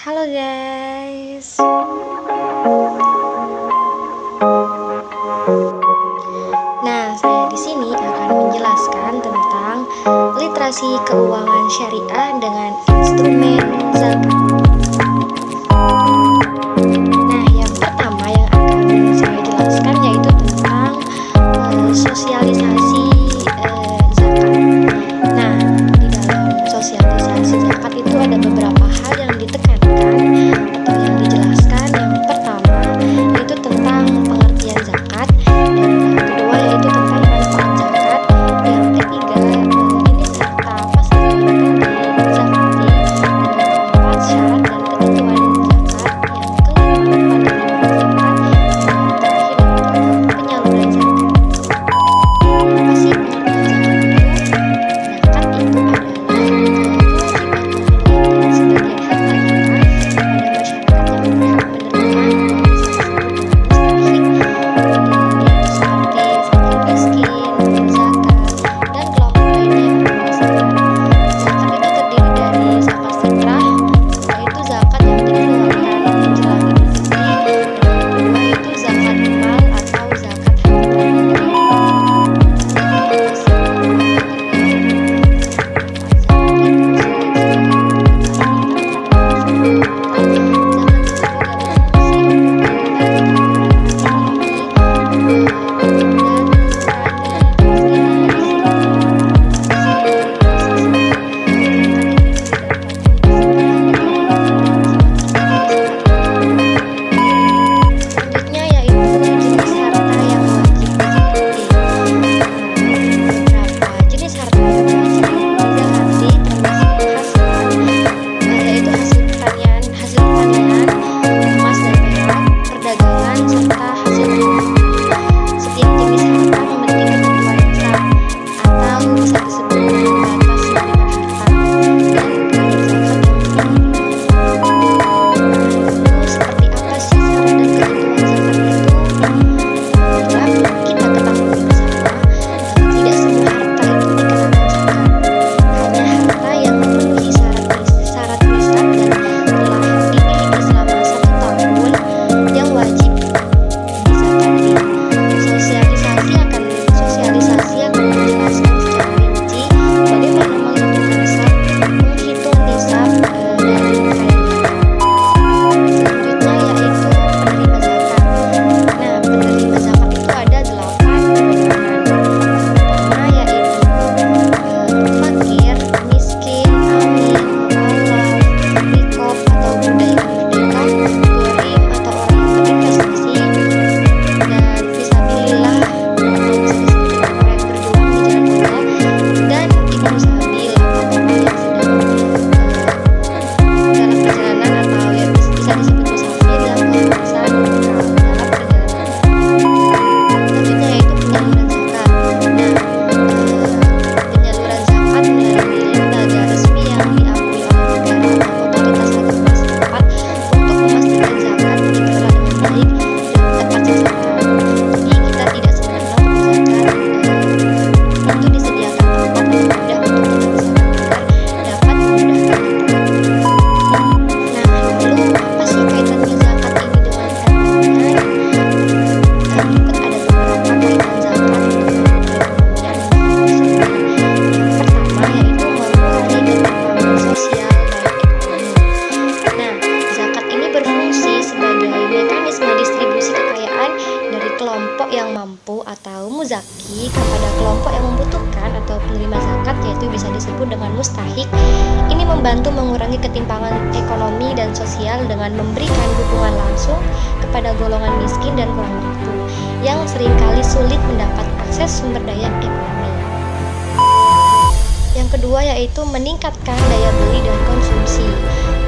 Halo guys. Nah, saya di sini akan menjelaskan tentang literasi keuangan syariah dengan instrumen zakat. Nah, yang pertama yang akan saya jelaskan yaitu tentang sosialisasi zakat. Nah, di dalam sosialisasi zakat itu ada beberapa hal yang ditekankan atau yang dijelaskan. Yang pertama yaitu tentang pengertian zakat, dan yang kedua yaitu tentang manfaat zakat, yang ketiga ini serta apa saja yang akan dizakati, dan yang keempat syarat dan ketentuan zakat, yang kelima penerimaan zakat, dan yang terakhir yaitu penyaluran zakat. Apa sih pengertian zakat itu? Zakat itu adalah kewajiban mengeluarkan sebagian harta kita pada masyarakat yang berhak menerima, atau bisa disebut dengan mustahik, yaitu seperti fakir miskin, zakat, dan kelompok lainnya yang menerima zakat. Zakat itu terdiri dari zakat fitrah, yaitu zakat yang dikeluarkan menjelang Idul Fitri, dan yang kedua itu zakat mal atau zakat harta. Selanjutnya yaitu jenis harta yang wajib dizakati. Beberapa jenis harta yang wajib dizakati termasuk penghasilan, yaitu hasil pertanian, emas dan perak, perdagangan, serta hasil rumah. Setiap jenis harta memiliki ketentuan nisab atau bisa disebut dengan batas menerima harta dan kadar zakat yang dimiliki. Lalu seperti apa sih syarat dan ketentuan zakat itu? Yang kita ketahui bersama, tidak semua harta itu dikenakan zakat. Hanya harta yang memenuhi syarat nisab dan telah dimiliki selama 1 tahun yang wajib dizakati. Sosialisasi akan menjelaskan secara rinci bagaimana menghitung nisab dari lainnya. Selanjutnya yaitu penerima zakat. Nah, penerima zakat itu ada 8 golongan. Pertama yaitu fakir, miskin, amin, mualaf, rikob atau budak yang merdeka, gharim atau orang yang berinvestasi, dan fisabilillah atau bisa disebut dengan orang yang berjuang di jalan Allah, dan ibnu sabil atau orang yang sedang dalam perjalanan atau yang bisa disebut musafir yang kehausan dalam perjalanan. Selanjutnya yaitu penyaluran zakat. Nah, penyaluran zakat melalui lembaga resmi yang diakui oleh negara atau otoritas agama setempat untuk memastikan zakat dikelola dengan baik dan tepat sasaran. Jadi kita tidak semena-mena berzakat, itu disediakan tempat yang mudah untuk kita berzakat agar dapat memudahkan kita. Nah, lalu apa sih kaitannya zakat ini dengan perekonomian? Berikut ada beberapa kaitan zakat dengan perekonomian manusia. Yang pertama yaitu mengurangi ketimpangan sosial dan ekonomi. Nah, zakat ini berfungsi sebagai mekanisme distribusi kekayaan dari kelompok yang mampu atau muzaki kepada kelompok yang membutuhkan atau penerima zakat, yaitu bisa disebut dengan mustahik. Ini membantu mengurangi ketimpangan ekonomi dan sosial dengan memberikan dukungan langsung kepada golongan miskin dan kurang mampu yang seringkali sulit mendapat akses sumber daya ekonomi. Yang kedua yaitu meningkatkan daya beli dan konsumsi.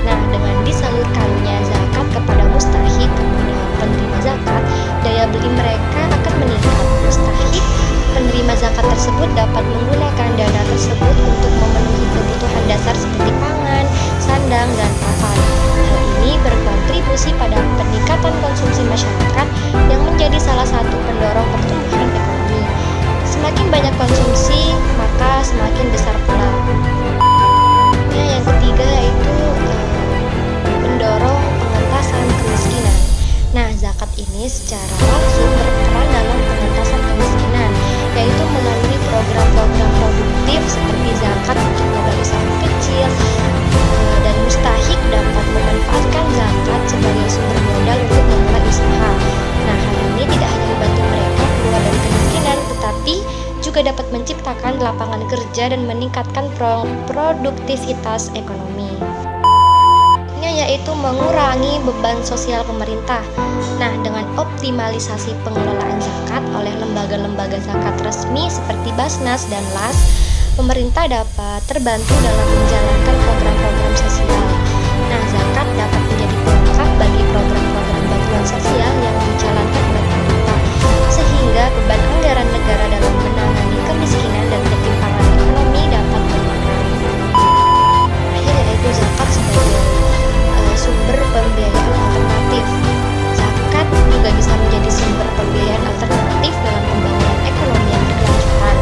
Nah, dengan disalurkannya zakat kepada mustahik kepada penerima zakat, daya beli mereka akan meningkat. Mustahik penerima zakat tersebut dapat menggunakan dana tersebut untuk memenuhi kebutuhan dasar seperti pangan, sandang, dan papan. Hal ini berkontribusi pada peningkatan konsumsi masyarakat yang menjadi salah satu pendorong pertumbuhan ekonomi. Semakin banyak konsumsi, maka semakin besar pula. Nah, yang ketiga yaitu mendorong ini secara langsung berperan dalam pengentasan kemiskinan, yaitu melalui program-program produktif seperti zakat untuk modal usaha kecil, dan mustahik dapat memanfaatkan zakat sebagai sumber modal untuk memulai usaha. Nah, hal ini tidak hanya membantu mereka keluar dari kemiskinan, tetapi juga dapat menciptakan lapangan kerja dan meningkatkan produktivitas ekonomi, yaitu mengurangi beban sosial pemerintah. Nah, dengan optimalisasi pengelolaan zakat oleh lembaga-lembaga zakat resmi seperti Basnas dan LAS, pemerintah dapat terbantu dalam menjalankan program-program sosial. Nah, zakat dapat menjadi pelengkap bagi program-program bantuan sosial yang dijalankan oleh pemerintah, sehingga beban anggaran negara dalam menangani kemiskinan dan ketimpangan ekonomi dapat berkurang. Terakhir yaitu zakat sebagai sumber pembiayaan alternatif. Zakat juga bisa menjadi sumber pembiayaan alternatif dalam pembangunan ekonomi yang berkelanjutan.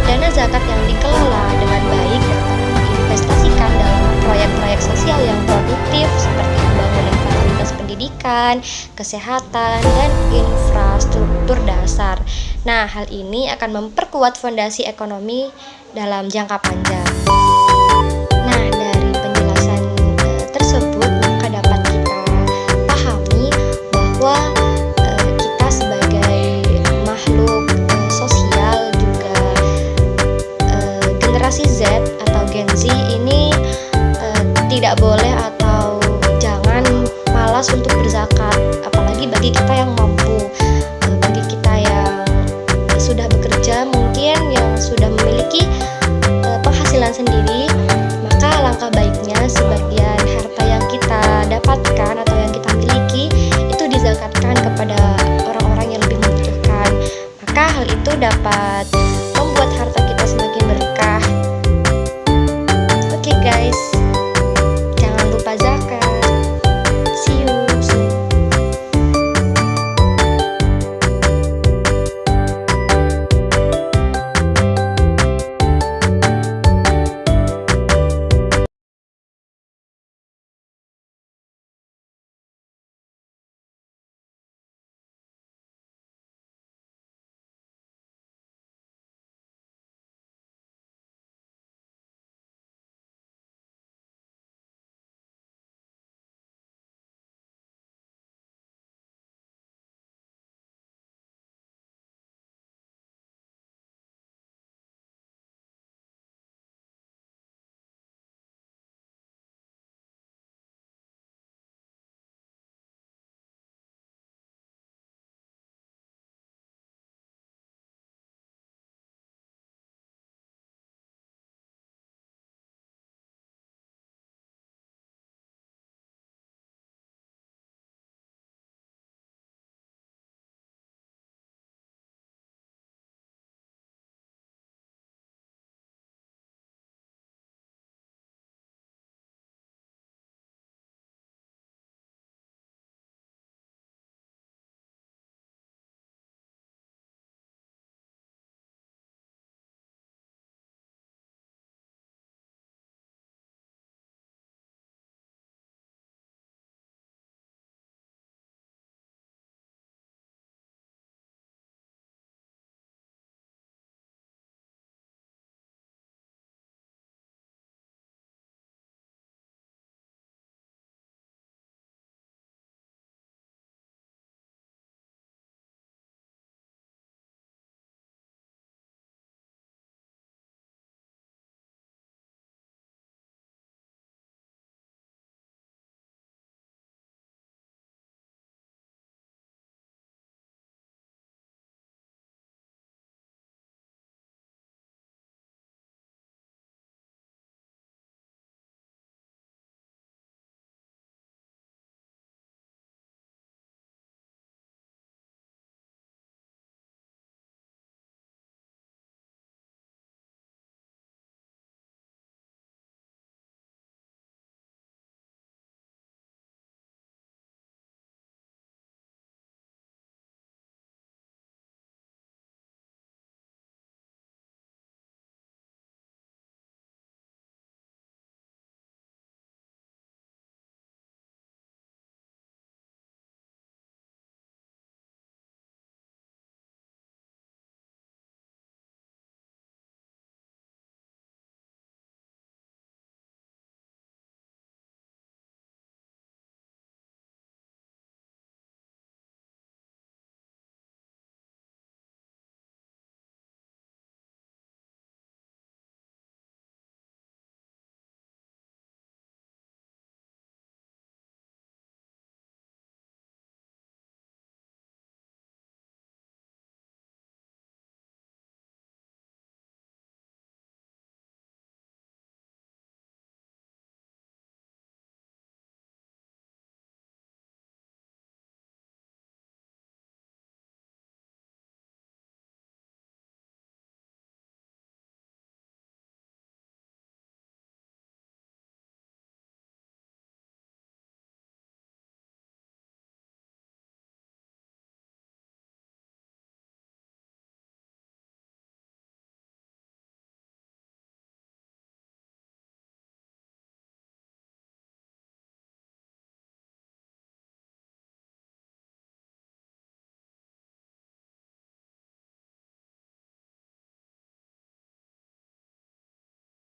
Dana zakat yang dikelola dengan baik dapat diinvestasikan dalam proyek-proyek sosial yang produktif seperti pembangunan fasilitas pendidikan, kesehatan, dan infrastruktur dasar. Nah, hal ini akan memperkuat fondasi ekonomi dalam jangka panjang. Nah, dari penjelasan tersebut maka dapat kita pahami bahwa kita sebagai makhluk sosial, juga generasi Z atau Gen Z ini tidak boleh atau jangan malas untuk berzakat, apalagi bagi kita yang mampu, bagi kita yang sudah bekerja, mungkin yang sudah memiliki penghasilan sendiri, maka alangkah baiknya sebagian harta yang kita dapatkan atau yang kita miliki itu dizakatkan kepada orang-orang yang lebih membutuhkan. Maka hal itu dapat